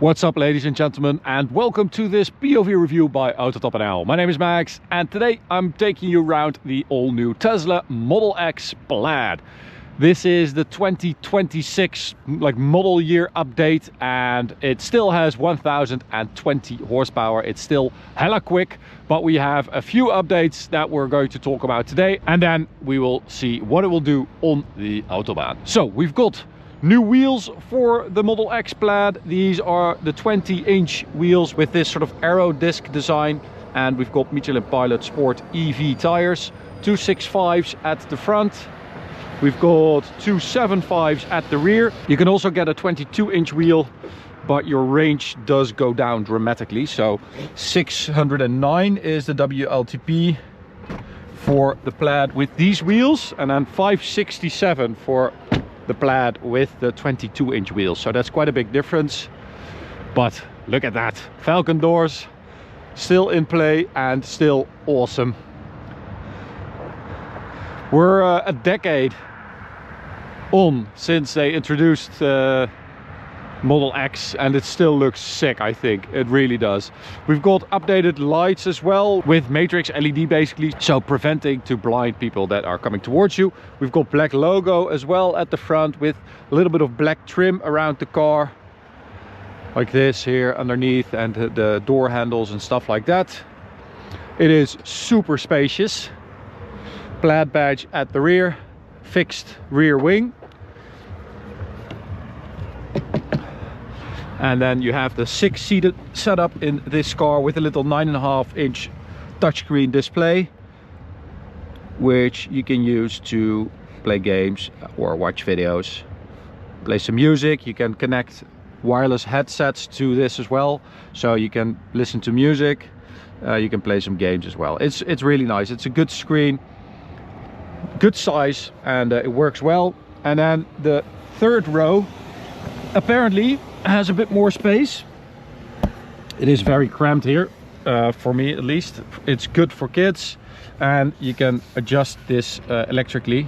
What's up, ladies and gentlemen, and welcome to this POV review by AutoTopNL. My name is Max, and today I'm taking you around the all-new Tesla Model X Plaid. This is the 2026 model year update, and it still has 1020 horsepower. It's still hella quick, but we have a few updates that we're going to talk about today, and then we will see what it will do on the Autobahn. So we've got new wheels for the Model X Plaid. These are the 20-inch wheels with this sort of aero disc design, and we've got Michelin Pilot Sport EV tires, 265s at the front. We've got 275s at the rear. You can also get a 22-inch wheel, but your range does go down dramatically. So 609 is the WLTP for the Plaid with these wheels, and then 567 for the Plaid with the 22-inch wheels. So that's quite a big difference. But look at that, Falcon doors still in play and still awesome. We're a decade on since they introduced Model X, and it still looks sick. I think it really does. We've got updated lights as well with matrix LED basically, so preventing to blind people that are coming towards you. We've got black logo as well at the front with a little bit of black trim around the car, like this here underneath, and the door handles and stuff like that. It is super spacious. Plaid badge at the rear, fixed rear wing, and then you have the 6-seated setup in this car with a little 9.5-inch touchscreen display, which you can use to play games or watch videos, play some music. You can connect wireless headsets to this as well, so you can listen to music. You can play some games as well. It's really nice. It's a good screen, good size, and it works well. And then the third row apparently has a bit more space. It is very cramped here, for me at least. It's good for kids, and you can adjust this electrically,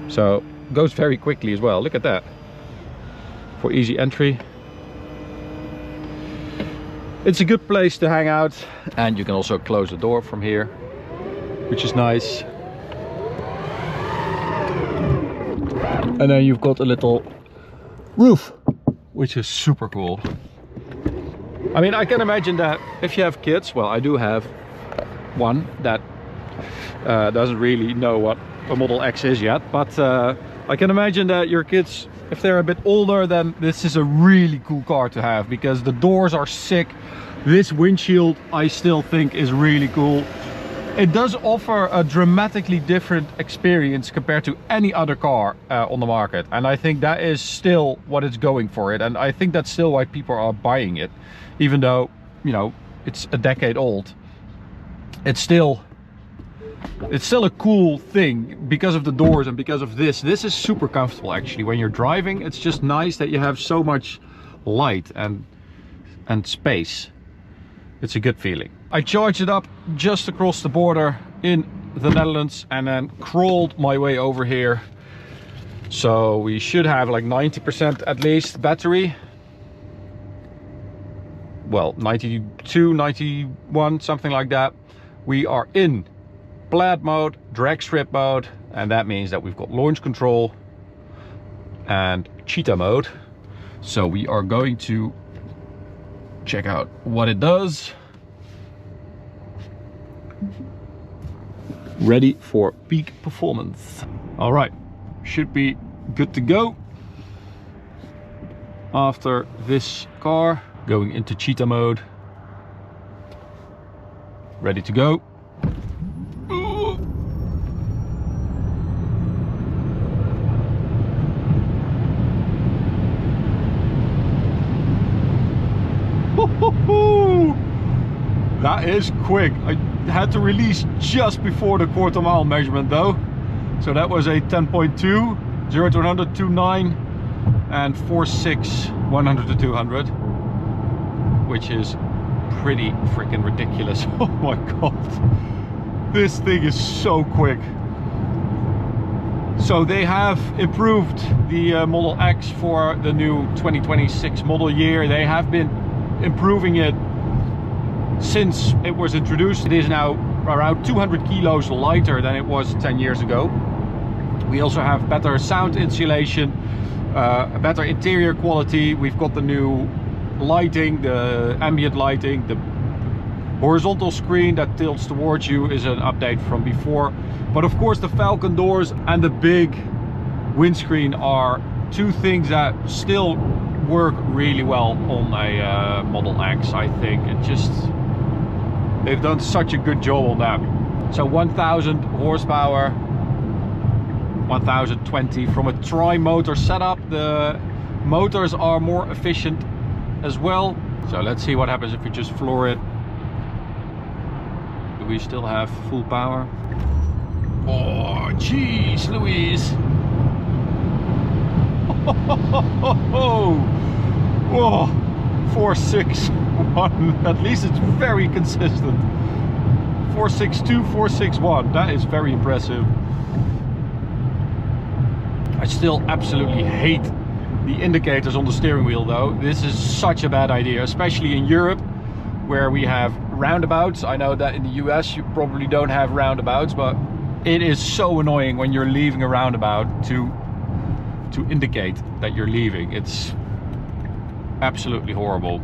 so it goes very quickly as well. Look at that, for easy entry. It's a good place to hang out, and you can also close the door from here, which is nice. And then you've got a little roof, which is super cool. I mean, I can imagine that if you have kids, well, I do have one that doesn't really know what a Model X is yet, but I can imagine that your kids, if they're a bit older, then this is a really cool car to have, because the doors are sick. This windshield I still think is really cool. It does offer a dramatically different experience compared to any other car on the market, and I think that is still what it's going for it, and I think that's still why people are buying it, even though, you know, it's a decade old. It's still a cool thing because of the doors and because of this. This is super comfortable actually when you're driving. It's just nice that you have so much light and space. It's a good feeling. I charged it up just across the border in the Netherlands and then crawled my way over here. So we should have like 90% at least battery. Well, 92, 91, something like that. We are in Plaid mode, drag strip mode, and that means that we've got launch control and cheetah mode. So we are going to check out what it does. Ready for peak performance. All right, should be good to go. After this car, going into cheetah mode. Ready to go. That is quick. I had to release just before the quarter mile measurement though. So that was a 10.2, 0 to 100, 2.9, and 4.6, 100 to 200, which is pretty freaking ridiculous. Oh my god. This thing is so quick. So they have improved the Model X for the new 2026 model year. They have been improving it since it was introduced. It is now around 200 kilos lighter than it was 10 years ago. We also have better sound insulation, a better interior quality. We've got the new lighting, the ambient lighting. The horizontal screen that tilts towards you is an update from before. But of course the Falcon doors and the big windscreen are two things that still work really well on a Model X. I think they've done such a good job on that. So 1000 horsepower, 1020 from a tri-motor setup. The motors are more efficient as well. So let's see what happens if we just floor it. Do we still have full power? Oh, jeez, Louise. Oh, 461. At least it's very consistent. 462, 461. That is very impressive. I still absolutely hate the indicators on the steering wheel though. This is such a bad idea, especially in Europe where we have roundabouts. I know that in the US you probably don't have roundabouts, but it is so annoying when you're leaving a roundabout to indicate that you're leaving. It's absolutely horrible.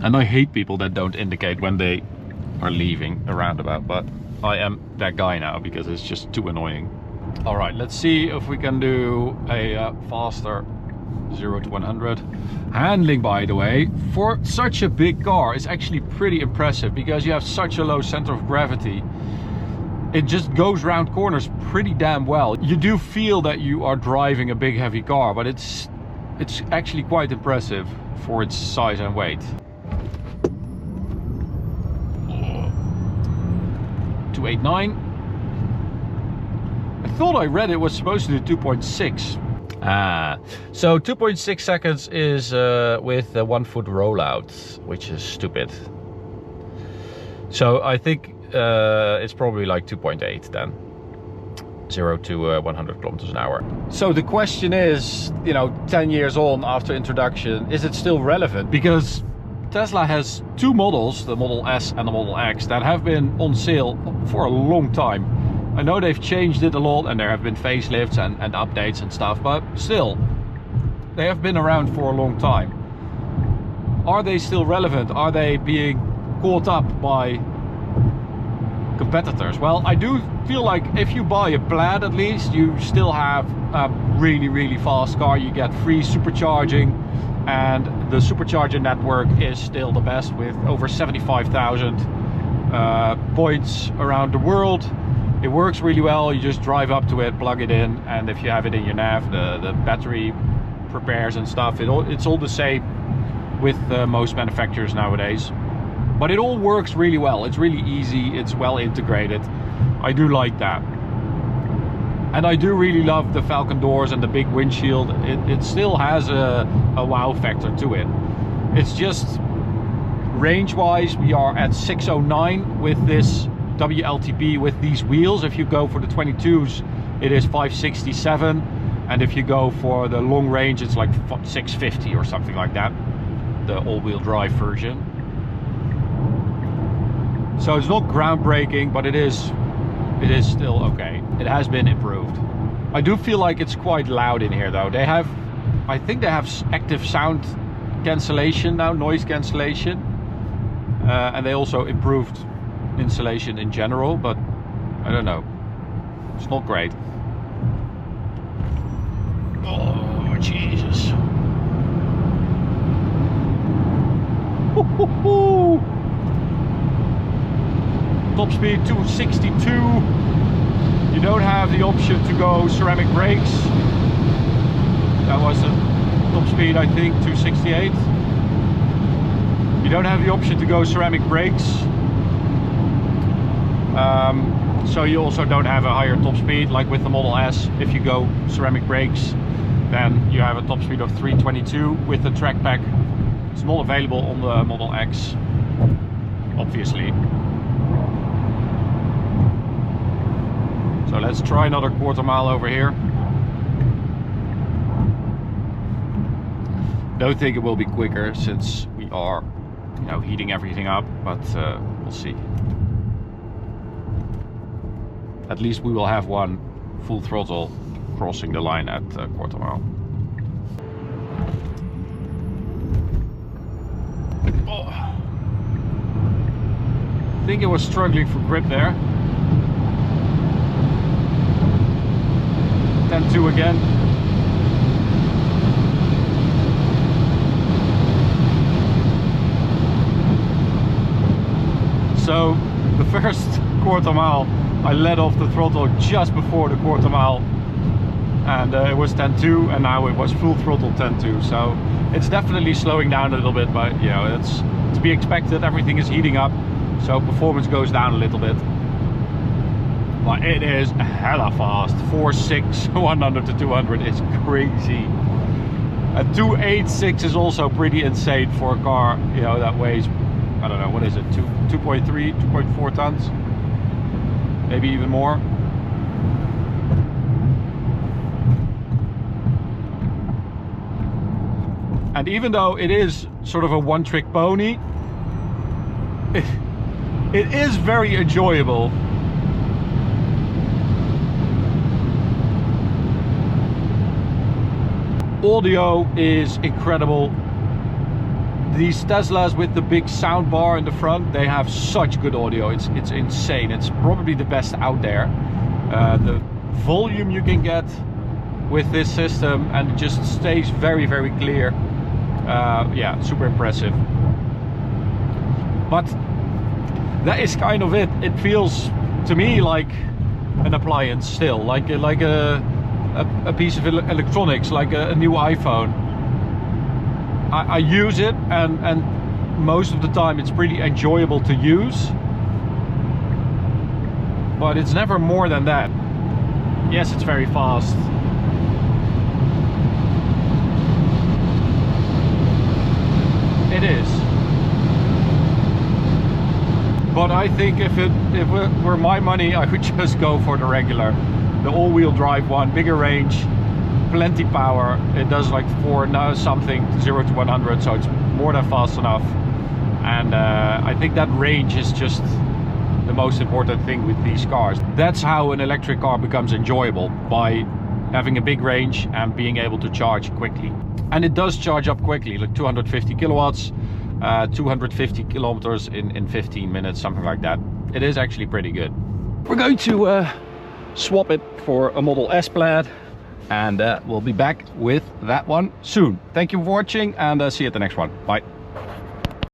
And I hate people that don't indicate when they are leaving a roundabout, but I am that guy now because it's just too annoying. All right, let's see if we can do a faster 0 to 100. Handling, by the way, for such a big car is actually pretty impressive because you have such a low center of gravity. It just goes round corners pretty damn well. You do feel that you are driving a big heavy car, but it's actually quite impressive for its size and weight. 289. I thought I read it was supposed to do 2.6. So 2.6 seconds is with a 1 foot rollout, which is stupid. So I think it's probably like 2.8 then. 0 to 100 kilometers an hour. So the question is, you know, 10 years on after introduction, is it still relevant? Because Tesla has two models, the Model S and the Model X, that have been on sale for a long time. I know they've changed it a lot and there have been facelifts and updates and stuff, but still, they have been around for a long time. Are they still relevant? Are they being caught up by competitors? Well, I do feel like if you buy a Plaid, at least you still have a really fast car. You get free supercharging, and the supercharger network is still the best with over 75,000 points around the world. It works really well. You just drive up to it, plug it in, and if you have it in your nav, the battery prepares and stuff. It's all the same with most manufacturers nowadays. But it all works really well. It's really easy. It's well integrated. I do like that. And I do really love the Falcon doors and the big windshield. It still has a wow factor to it. It's just range-wise, we are at 609 with this WLTP with these wheels. If you go for the 22s, it is 567. And if you go for the long range, it's like 650 or something like that. The all-wheel drive version. So it's not groundbreaking, but it is still okay. It has been improved. I do feel like it's quite loud in here though. I think they have active sound cancellation now, noise cancellation. And they also improved insulation in general, but I don't know. It's not great. Oh, Jesus. Top speed 262. You don't have the option to go ceramic brakes. That was the top speed, I think, 268. You don't have the option to go ceramic brakes. So you also don't have a higher top speed like with the Model S. If you go ceramic brakes, then you have a top speed of 322 with the track pack. It's not available on the Model X, obviously. So let's try another quarter mile over here. Don't think it will be quicker since we are, you know, heating everything up, but we'll see. At least we will have one full throttle crossing the line at quarter mile. Oh. I think it was struggling for grip there. 10.2 again. So the first quarter mile I let off the throttle just before the quarter mile, and it was 10.2, and now it was full throttle 10.2. So it's definitely slowing down a little bit, but you know, it's to be expected. Everything is heating up, so performance goes down a little bit. But it is hella fast. 4.6, 100 to 200 is crazy. A 2.86 is also pretty insane for a car, you know, that weighs, I don't know, what is it, 2.3, 2.4 tons? Maybe even more. And even though it is sort of a one-trick pony, it is very enjoyable. Audio is incredible. These Teslas with the big sound bar in the front, they have such good audio. It's insane. It's probably the best out there. The volume you can get with this system, and it just stays very, very clear. Yeah, super impressive. But that is kind of it. It feels to me like an appliance still, like a piece of electronics, like a new iPhone. I use it, and most of the time it's pretty enjoyable to use, but it's never more than that. Yes, it's very fast. It is. But I think if it were my money, I would just go for the regular, the all-wheel drive one, bigger range, plenty power. It does like 4 now something 0 to 100, so it's more than fast enough. And I think that range is just the most important thing with these cars. That's how an electric car becomes enjoyable, by having a big range and being able to charge quickly. And it does charge up quickly, like 250 kilowatts, 250 kilometers in 15 minutes, something like that. It is actually pretty good. We're going to swap it for a Model S Plaid, and we'll be back with that one soon. Thank you for watching, and see you at the next one. Bye.